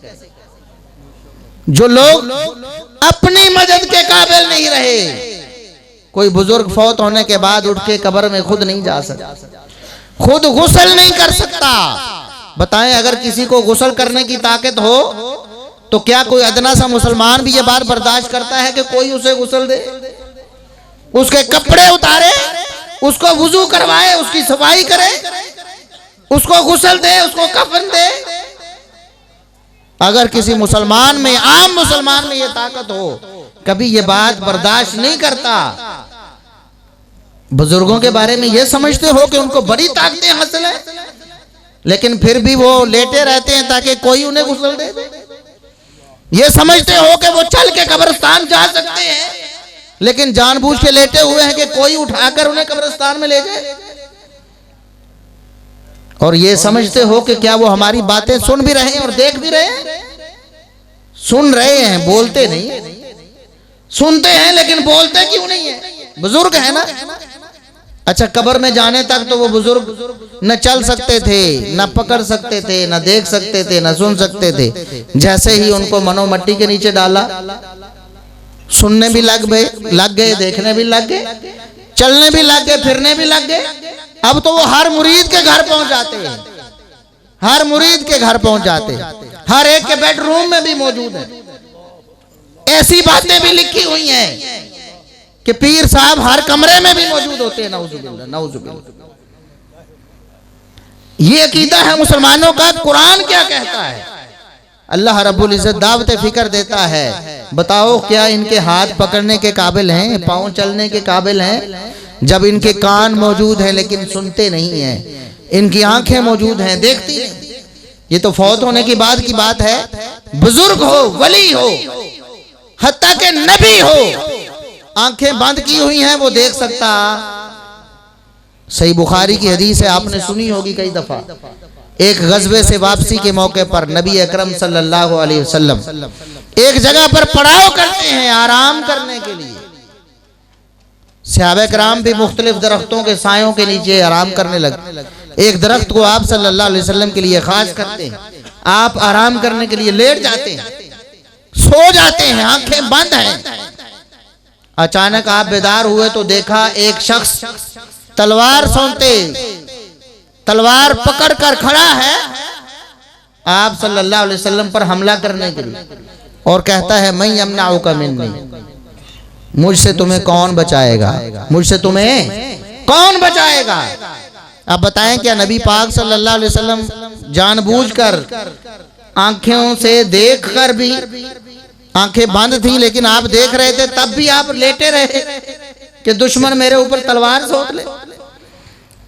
जो लोग अपनी मदद के काबिल नहीं रहे। कोई बुजुर्ग फौत होने के बाद उठ के कब्र में खुद नहीं जा सकता, खुद गुस्ल नहीं कर सकता। बताएं अगर किसी को गुस्ल करने की ताकत हो तो क्या कोई अदना सा मुसलमान भी ये बात बर्दाश्त करता है कि कोई उसे गुस्ल दे, उसके कपड़े उतारे, उसको वुजू करवाए, उसकी सफाई करे, उसको गुस्ल दे, उसको कफन दे? अगर किसी मुसलमान में, आम मुसलमान में ये ताकत हो, कभी ये बात बर्दाश्त नहीं करता। बुजुर्गों के बारे में ये समझते हो कि उनको बड़ी ताकतें हासिल है, लेकिन फिर भी वो लेटे रहते हैं ताकि कोई उन्हें गुस्ल दे। ये समझते हो कि वो चल के कब्रिस्तान जा सकते हैं, लेकिन जानबूझ के लेटे हुए हैं कि कोई उठाकर उन्हें कब्रिस्तान में ले जाए। और ये समझते हो कि क्या वो हमारी बातें सुन भी रहे हैं और देख भी रहे हैं? सुन रहे हैं, बोलते नहीं। सुनते हैं लेकिन बोलते क्यों नहीं है? बुजुर्ग है ना। अच्छा, कब्र में जाने तक तो वो बुजुर्ग न चल सकते थे, न पकड़ सकते थे, न देख सकते थे, न सुन सकते थे। जैसे ही उनको मनो मट्टी के नीचे डाला, सुनने भी लग गए, देखने भी लग गए, चलने भी लग गए, फिरने भी लग गए। अब तो वो हर मुरीद के घर पहुंच जाते हैं, हर मुरीद के घर पहुंच जाते हैं, हर एक के बेडरूम में भी मौजूद है। ऐसी बातें भी लिखी हुई हैं कि पीर साहब हर कमरे में भी मौजूद होते हैं। नाउजुबिल्लाह, नाउजुबिल्लाह। ये अकीदा है मुसलमानों का। कुरान क्या कहता है? अल्लाह रब्बुल इज्जत दावत फिक्र देता है, बताओ क्या इनके हाथ पकड़ने के काबिल हैं, पांव चलने के काबिल हैं? जब इनके कान मौजूद हैं लेकिन सुनते नहीं हैं, इनकी आंखें मौजूद हैं, देखती नहीं। ये तो फौत होने की बाद की बात है। बुजुर्ग हो, वली हो, हत्ता के नबी हो, आंखें बंद की हुई हैं, वो देख सकता। सही बुखारी की हदीस है, आपने सुनी होगी कई दफा। एक गज़वे से वापसी के मौके पर नबी अकरम सल्लल्लाहु अलैहि वसल्लम एक जगह पर पड़ाव करते हैं आराम करने के लिए। सहाबा किराम भी मुख्तलिफ दरख्तों के सायों के नीचे आराम करने लगे। एक दरख्त को आप सल्लल्लाहु अलैहि वसल्लम के लिए खास करते हैं, आप आराम करने के लिए लेट जाते हैं, सो जाते हैं, आंखें बंद हैं। अचानक आप बेदार हुए तो देखा एक शख्स तलवार सोंते तलवार पकड़कर खड़ा है आप सल्लल्लाहु अलैहि वसल्लम पर हमला करने के लिए, और कहता है मैं यमनाउका मिन्नी, मुझसे तुम्हें कौन बचाएगा, मुझसे तुम्हें कौन बचाएगा। अब बताएं क्या नबी पाक सल्लल्लाहु अलैहि वसल्लम जानबूझकर आंखों से देखकर भी, आंखें बंद थी लेकिन आप देख रहे थे तब भी आप लेटे रहे कि दुश्मन मेरे ऊपर तलवार सोच ले।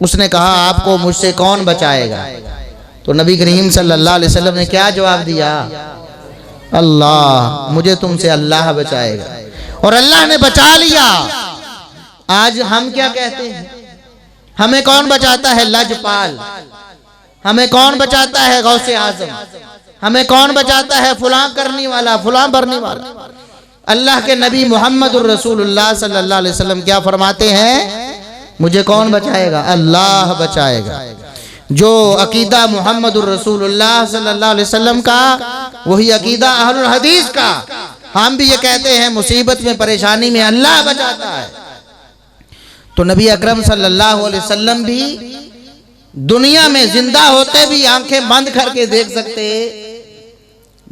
उसने कहा आपको मुझसे कौन बचाएगा। तो नबी करीम सल्लल्लाहु अलैहि वसल्लम ने क्या जवाब दिया, अल्लाह, मुझे तुमसे अल्लाह बचाएगा। और अल्लाह ने बचा लिया। आज हम क्या कहते हैं, हमें कौन बचाता है, लजपाल, हमें कौन बचाता है, गौसे आजम, हमें कौन बचाता है, फुलां करने वाला, फुलां भरने वाला। अल्लाह के नबी मोहम्मदुर रसूलुल्लाह सल्लल्लाहु अलैहि वसल्लम क्या फरमाते हैं, मुझे कौन बचाएगा, अल्लाह बचाएगा। जो अकीदा मोहम्मदुर रसूलुल्लाह सल्लल्लाहु अलैहि वसल्लम का, वही अकीदा अहलुल हदीस का। हम भी ये कहते हैं मुसीबत में परेशानी में अल्लाह बचाता है। तो नबी अकरम सल्लल्लाहु अलैहि वसल्लम भी दुनिया में जिंदा होते भी आंखें बंद करके देख सकते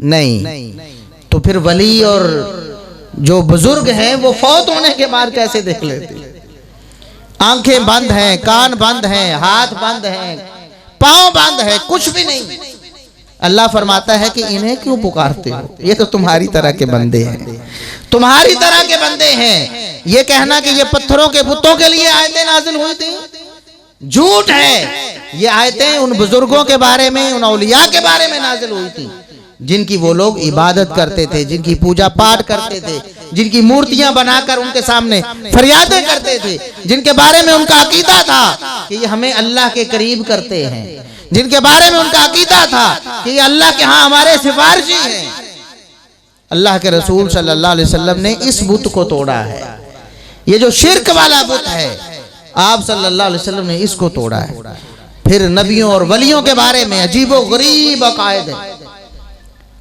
नहीं, तो फिर वली और जो बुजुर्ग हैं वो फौत होने के बाद कैसे देख लेते। आंखें बंद हैं, कान बंद हैं, हाथ बंद हैं, पांव बंद है, कुछ भी नहीं। अल्लाह फरमाता है कि इन्हें क्यों पुकारते हो, ये तो तुम्हारी तरह के बंदे हैं, तुम्हारी तरह के बंदे हैं। ये कहना कि ये पत्थरों के बुतों के लिए आयतें नाजिल हुई थी, झूठ है। ये आयतें उन बुजुर्गों के बारे में, उन औलिया के बारे में नाजिल हुई थी जिनकी वो लोग इबादत करते थे, जिनकी पूजा पाठ करते थे, जिनकी मूर्तियां बनाकर उनके सामने फरियादें करते थे, जिनके बारे में उनका अकीदा था कि ये हमें अल्लाह के करीब करते हैं, जिनके बारे में उनका अकीदा था कि ये अल्लाह के यहाँ हमारे सिफारिशी हैं। अल्लाह के रसूल सल्लल्लाहु अलैहि वसल्लम ने इस बुत को तोड़ा है। ये जो शिर्क वाला बुत है, आप सल्लल्लाहु अलैहि वसल्लम ने इसको तोड़ा है। फिर नबियों और वलियों के बारे में अजीबो गरीब अकायद है।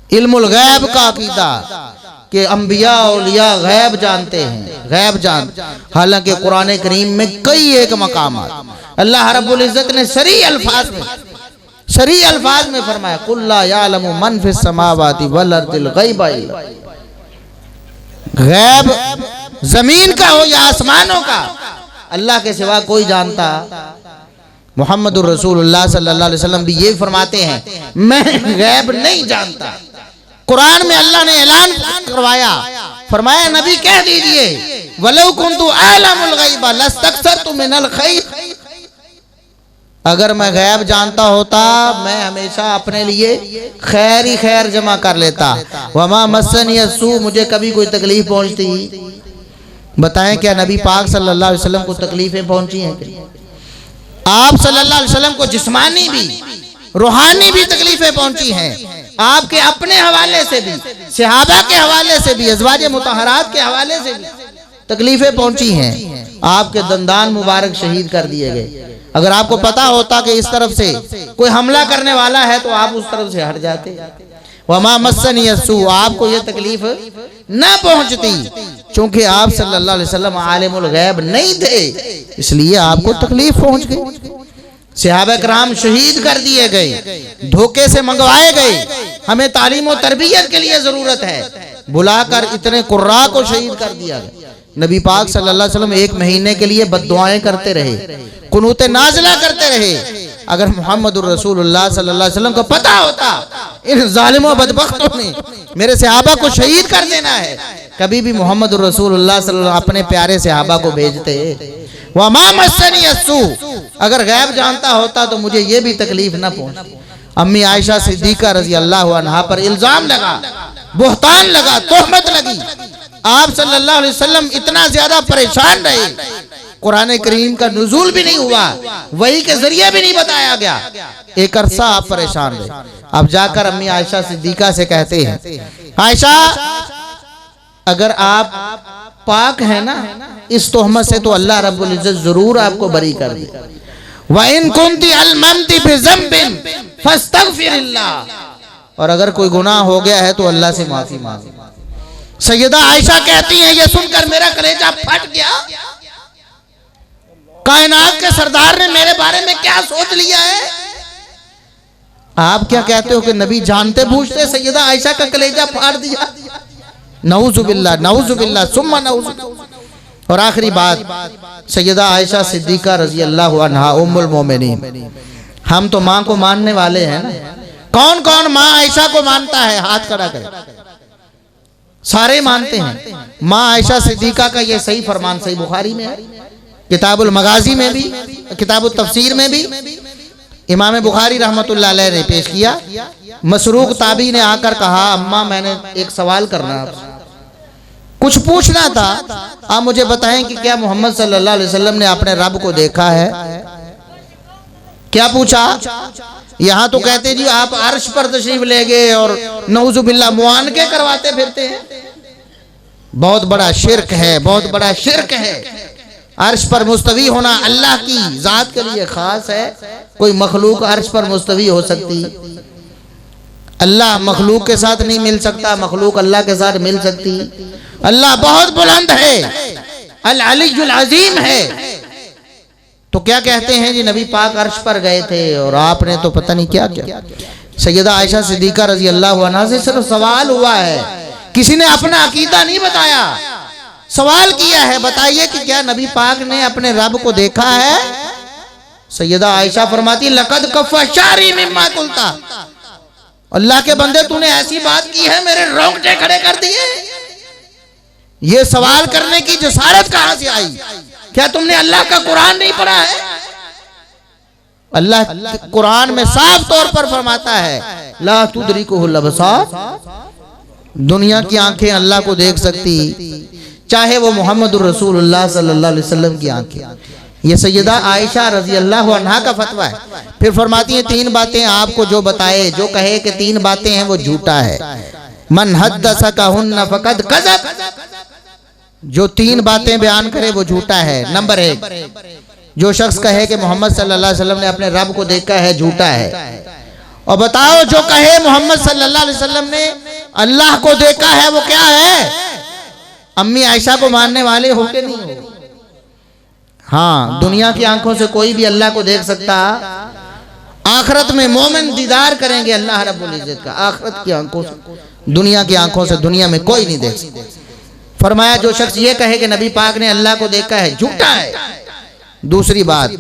इल्मुल गैब का अकीदा कि अंबिया औलिया गैब जानते हैं, गैब जान। हालांकि कुरान करीम में कई एक मकामात अल्लाह रब्बुल इज्जत ने सरी अल्फाज में फरमाया, कुल ला यालमु मन फिस समावाति वल अर्दिल गैबा इल्ला। गैब जमीन का हो या आसमानों का, अल्लाह के सिवा कोई जानता। मुहम्मदुर रसूलुल्लाह सल्लल्लाहु अलैहि वसल्लम भी ये फरमाते हैं, मैं गैब नहीं जानता। कुरान में अल्लाह ने ऐलान करवाया, फरमाया नबी कह दीजिए, वलौ कुन्तु आलमुल गैब लस्तक्सरतु मिनल खैर। अगर मैं गैब जानता होता मैं हमेशा अपने लिए खैर ही खैर जमा कर लेता। वमा मस्सनी अस्सू, मुझे कभी कोई तकलीफ पहुंचती। बताएं क्या नबी पाक सल्लल्लाहु अलैहि वसल्लम को तकलीफें पहुंची हैं? आप सल्लल्लाहु अलैहि वसल्लम को जिस्मानी भी रूहानी भी तकलीफें पहुंची हैं। आपके अपने हवाले से भी, सहाबा के हवाले से भी, अज़वाज मुतहरात के हवाले से भी तकलीफें पहुंची हैं। आपके दंदान मुबारक शहीद कर दिए गए। अगर आपको पता होता कि इस तरफ से कोई हमला करने वाला है तो आप उस तरफ से हट जाते। वमा मस्सनी अस्सू, आपको ये तकलीफ न पहुंचती। चूंकि आप सल्लल्लाहु अलैहि वसल्लम आलिमुल गैब नहीं थे, इसलिए आपको तकलीफ पहुंच गई। सहाबा कराम शहीद कर दिए गए, धोखे से मंगवाए गए। हमें तालीम और तरबियत के लिए जरूरत है, बुलाकर इतने कुर्रा को शहीद कर दिया गया। नबी पाक सल्लल्लाहु अलैहि वसल्लम 1 महीने के लिए बद्दुआएं करते रहे, कुनूते नाज़िला करते रहे। अगर मुहम्मदुर रसूलुल्लाह सल्लल्लाहु अलैहि वसल्लम को पता होता इन जालिमों बदबख्तों ने मेरे सहाबा को शहीद कर देना है, कभी भी मुहम्मदुर रसूलुल्लाह सल्लल्लाहु अलैहि वसल्लम अपने प्यारे सहाबा को भेजते। वमा मस्सनी अस्सू, अगर गैब जानता होता तो मुझे ये भी तकलीफ न पहुंचती। अम्मी आयशा सिद्दीका रजी अल्लाह अन्हा पर इल्जाम लगा, बुहतान लगा, तोहमत लगी। आप सल्लल्लाहु अलैहि वसल्लम इतना ज्यादा परेशान रहे, कुरान करीम का नुज़ूल भी नहीं हुआ, वही के जरिए भी नहीं बताया गया। एक अरसा आप परेशान रहे। अब जाकर अम्मी आयशा सिद्दीका से कहते हैं, आयशा अगर आप पाक है ना इस तोहमत से, तो अल्लाह रब्बुल इज्जत जरूर आपको बरी कर दे। व इन कुंती अलममती बिज़ंबिन फस्तगफिरिल्लाह, और अगर कोई गुनाह हो गया है तो अल्लाह से माफी मांगे। सैयदा आयशा कहती हैं, ये सुनकर मेरा कलेजा फट गया। कायनात के सरदार ने मेरे बारे में क्या सोच लिया है। आप क्या कहते हो कि नबी जानते बूझते सैयदा आयशा का कलेजा फाड़ दिया। नऊजुबिल्लाह, नऊजुबिल्लाह, सुम्मा नऊजुबिल्लाह। और आखिरी बात, सैयदा आयशा सिद्दीका रजी अल्लाह अन्हा उम्मुल मोमिनीन। हम तो माँ को मानने वाले हैं ना। कौन कौन माँ आयशा को मानता है, हाथ खड़ा करे। सारे मानते हैं। माँ आयशा सिद्दीका का ये सही फरमान सही बुखारी में है, किताबुल मगाजी में भी, किताबुल तफसीर में भी इमाम बुखारी रहमतुल्लाह अलैह ने पेश किया। मसरूक ताबी ने आकर कहा, अम्मा मैंने एक सवाल करना आपसे, कुछ पूछना था, आप मुझे बताएं कि क्या मोहम्मद सल्लल्लाहु अलैहि वसल्लम ने अपने रब को देखा है। क्या पूछा। यहाँ तो कहते जी आप अर्श पर तशरीफ ले गए और नऊजुबिल्लाह मुआनके करवाते फिरते हैं। बहुत बड़ा शिर्क है, बहुत बड़ा शिर्क है। अर्श पर मुस्तवी होना अल्लाह की जात के लिए खास है। कोई मखलूक अर्श पर मुस्तवी हो सकती, अल्लाह मखलूक के साथ नहीं मिल सकता, मखलूक अल्लाह के साथ मिल सकती। अल्लाह बहुत बुलंद है, अल अलीयुल अजीम है। तो क्या कहते हैं जी नबी पाक अर्श पर गए थे और आपने तो पता नहीं क्या क्या। सैयदा आयशा सिद्दीका रजी अल्लाह अन्हा से सिर्फ सवाल हुआ है, किसी ने अपना अकीदा नहीं बताया। सवाल किया है, बताइए कि क्या नबी पाक ने अपने रब को देखा है। सैयदा आयशा फरमाती, लक़द कफ़शारी मिम्मा कुल्ता। अल्लाह के बंदे तूने ऐसी बात की है, मेरे रोंगटे खड़े कर दिए। ये सवाल करने की जसारत कहां से आई। क्या तुमने अल्लाह का कुरान नहीं पढ़ा है। अल्लाह कुरान में साफ तौर पर फरमाता है, ला तुदरिकुहुल अबसार। दुनिया की आंखें अल्लाह को देख सकती, चाहे वो मोहम्मद रसूलुल्लाह सल्लल्लाहु अलैहि वसल्लम की आंखें। ये सैयदा आयशा रजी अल्लाह अन्हा का फतवा है। फिर फरमाती हैं, तीन बातें आपको जो बताए, जो कहे कि तीन बातें हैं वो झूठा है। मन हद्दसकहुन्ना फक़द कज़ब। जो तीन बातें बयान करे वो झूठा है। नंबर एक, जो शख्स कहे कि मोहम्मद सल्लल्लाहु अलैहि वसल्लम ने अपने रब को देखा है, झूठा है। और बताओ जो कहे मोहम्मद सल्लल्लाहु अलैहि वसल्लम ने अल्लाह को देखा है वो क्या है। अम्मी आयशा को मानने वाले हो के नहीं हो। हाँ, दुनिया की आंखों से कोई भी अल्लाह को देख सकता, आखिरत में मोमिन दीदार करेंगे अल्लाह रब्बुल इज्जत का। आखिरत की आंखों से, दुनिया की आंखों से दुनिया में कोई नहीं देख सकता। फरमाया जो शख्स ये कहे कि नबी पाक ने अल्लाह को देखा है, झूठा है। दूसरी बात,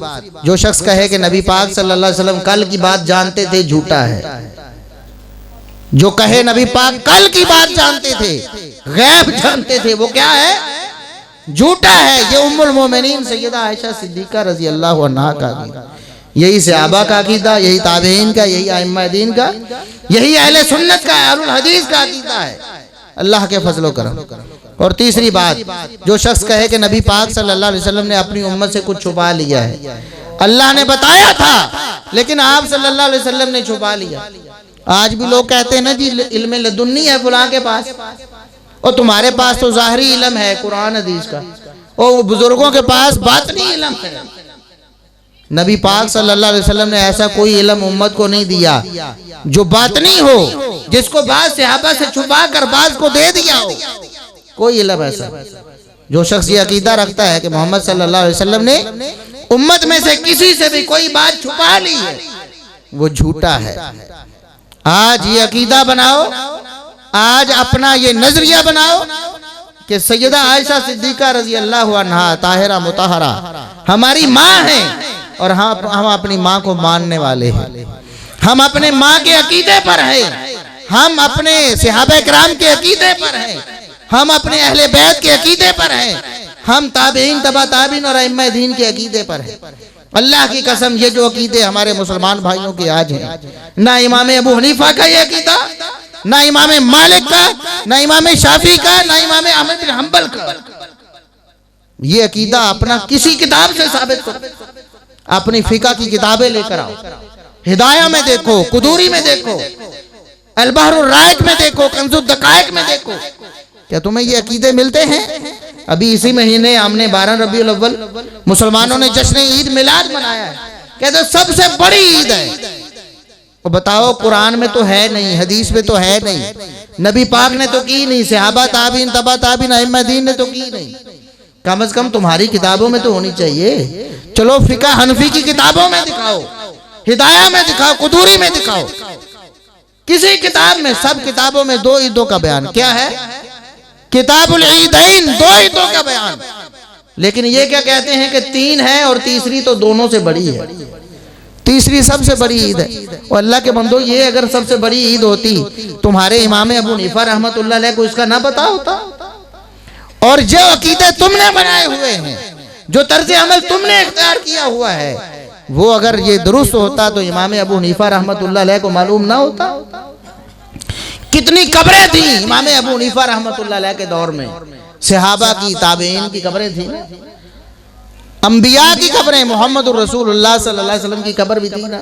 जो शख्स कहे कि नबी पाक सल्लल्लाहु अलैहि वसल्लम कल की बात जानते थे, झूठा है। जो कहे नबी पाक कल की बात जानते थे, गैब जानते थे, वो क्या है, झूठा है। ये उम्मुल मोमिनीन सैयदा आयशा सिद्दीका रजी अल्लाह अन्हा का अकीदा, यही सहाबा का अकीदा, यही ताबईन का, यही आइम्मा दीन का, यही अहले सुन्नत का, अहलुल हदीस का अकीदा है। अल्लाह के फजलो करम। और तीसरी बात, जो शख्स कहे कि नबी पाक सल्लल्लाहु अलैहि वसल्लम ने अपनी उम्मत से कुछ छुपा लिया है, अल्लाह ने बताया था लेकिन आप सल्लल्लाहु अलैहि वसल्लम ने छुपा लिया। आज भी लोग कहते हैं ना जी इल्म लदुन्नी है फलां के पास, और तुम्हारे पास तो ज़ाहिरी इल्म है कुरान हदीस का, और बुजुर्गों के पास बातिनी इल्म है। नबी पाक सल्लल्लाहु अलैहि वसल्लम ने ऐसा कोई इल्म उम्मत को नहीं दिया जो बातिनी हो, जिसको बाज सहाबा से छुपा कर बाज को दे दिया हो। कोई इल्म ऐसा। जो शख्स ये अकीदा रखता है कि मोहम्मद सल्लल्लाहु अलैहि वसल्लम ने उम्मत में से किसी से भी कोई बात छुपा ली है, वो झूठा है। आज ये अकीदा बनाओ, आज अपना ये नजरिया बनाओ कि सैयदा आयशा सिद्दीका रजी अल्लाह अन्हा ताहिरा मुताहरा हमारी माँ है, और हम अपनी माँ को मानने वाले हैं। हम अपने माँ के अकीदे पर हैं, हम अपने सहाबा किराम के अकीदे पर हैं, हम अपने अहले बैत के अकीदे पर हैं, हम ताबईन तबा ताबीन और अइम्मा दीन के अकीदे पर हैं। अल्लाह की कसम, ये जो अकीदे हमारे मुसलमान भाइयों के आज हैं, ना इमाम अबू हनीफा का ये अकीदा, ना इमाम मालिक का, ना इमाम शाफी का, ना इमाम अहमद बिन हंबल का। ये अकीदा अपना किसी किताब से साबित करो। अपनी फिका की किताबें लेकर आओ, हिदाया में देखो, कुदूरी में देखो, अल बहरुर राइक में देखो, कंजुद दकाइक में देखो। क्या तुम्हें ये अकीदे मिलते हैं? अभी इसी महीने हमने 12 रबीउल अव्वल मुसलमानों ने जश्न ईद मिलाद मनाया है। कहते सबसे बड़ी ईद है। और बताओ कुरान में तो है नहीं, हदीस में तो है नहीं, नबी पाक ने तो की नहीं, सहाबा ताबीन तबा ताबीन अइम्मा दीन ने तो की नहीं। कम से कम तुम्हारी किताबों में तो होनी चाहिए। चलो फिका हनफी की किताबों में दिखाओ, हिदाया में दिखाओ, कुदूरी में दिखाओ, किसी किताब में, सब किताबों में दो ईदों का बयान क्या है? किताबुल ईदैन, दो ईदों का बयान। लेकिन ये क्या कहते हैं कि तीन है और तीसरी तो दोनों से बड़ी है, तीसरी सबसे बड़ी ईद है। और अल्लाह के बंदो, ये अगर सबसे बड़ी ईद होती तुम्हारे इमाम अबू हनीफा रहमतुल्लाह अलैह को इसका ना पता होता? और जो अकीदे तुमने बनाए हुए हैं, जो तर्ज अमल तुमने इख्तियार किया हुआ है, वो अगर ये दुरुस्त होता तो इमाम अबू हनीफा रहमतुल्लाह अलैह को मालूम ना होता? कितनी कब्रें थी इमाम अबू हनीफा रहमतुल्लाह अलैह के दौर में, सहाबा की, ताबईन की कब्रें थी, अंबिया की कब्रें, मोहम्मद रसूलुल्लाह सल्लल्लाहु अलैहि वसल्लम की कब्र भी थी ना।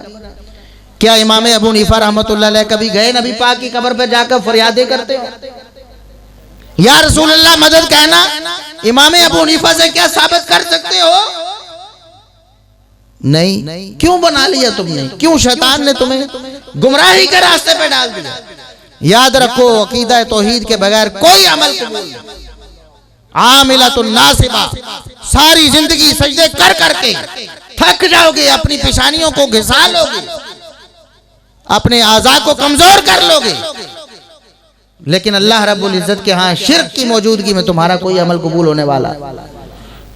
क्या इमाम अबू हनीफा रहमतुल्लाह अलैह कभी गए नबी पाक की कब्र पर जाकर फरियादें करते हो, या रसूलुल्लाह मदद कहना? इमाम अबू हनीफा से क्या साबित कर सकते हो? नहीं। क्यों बना लिया तुमने? क्यों शैतान ने तुम्हें गुमराही के रास्ते पे डाल दिया? याद रखो, अकीदा तौहीद के बगैर कोई अमल कबूल नहीं। आमिलतुन नासिबा, सारी जिंदगी सजदे कर करके थक जाओगे, अपनी पेशानियों को घिसा लोगे, अपने आज़ा को कमजोर कर लोगे, लेकिन अल्लाह रब्बुल इज्जत के यहाँ शिर्क की मौजूदगी में तुम्हारा कोई अमल कबूल होने वाला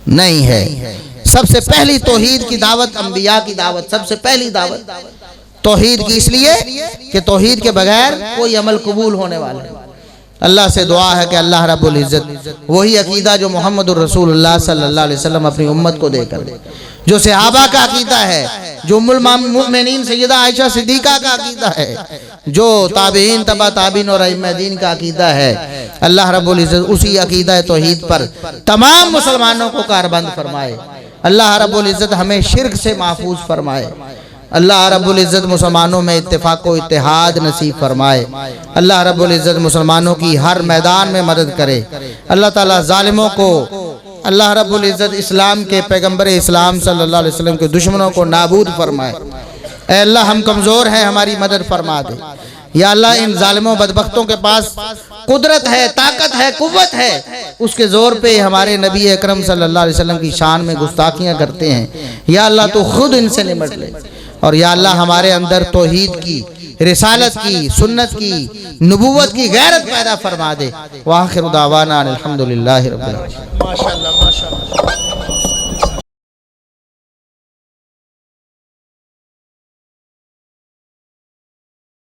नहीं है। सबसे पहली तौहीद की दावत, अंबिया की दावत, सबसे पहली दावत तौहीद की, इसलिए कि तौहीद के बगैर कोई अमल कबूल होने वाला है। अल्लाह से दुआ है कि अल्लाह रब्बुल इज्जत वही अकीदा जो मोहम्मद रसूलुल्लाह सल्लल्लाहु अलैहि वसल्लम अपनी उम्मत को देकर दे, जो सहाबा का अकीदा है, जो उम्मुल मोमिनीन सैयदा आयशा सिद्दीका का अकीदा है, जो ताबीन तबा ताबीन और अइम्मा दीन का अकीदा है। अल्लाह रब्बुल इज्जत उसी अकीदा तौहीद पर तमाम मुसलमानों को कारबंद फरमाए। अल्लाह रब्बुल इज्जत हमें शिर्क से महफूज फरमाए। अल्लाह रब्बुल इज्जत मुसलमानों में इत्तेफाक व इत्तेहाद नसीब फरमाए। अल्लाह रब्बुल इज्जत मुसलमानों की हर मैदान में मदद करे। अल्लाह ताला जालिमों को, अल्लाह रब्बुल इज्जत इस्लाम के पैगंबर इस्लाम सल्लल्लाहु अलैहि वसल्लम के दुश्मनों को नाबूद फरमाए। ऐ अल्लाह, हम कमज़ोर हैं, हमारी मदद फरमा दे। या अल्लाह, इन जालिमों बदबख्तों के पास कुदरत है, ताकत है, कुव्वत है, उसके जोर पे हमारे नबी अकरम सल्लल्लाहु अलैहि वसल्लम की शान में गुस्ताखियाँ करते हैं। या अल्लाह, तो खुद इनसे निमट ले। और या अल्लाह, हमारे अंदर तौहीद की, रिसालत की, सुन्नत की, नबूवत की गैरत पैदा फरमा दे। व आखिर दावाना अल्हम्दुलिल्लाहि रब्बिल आलमीन। माशाअल्लाह, माशाअल्लाह।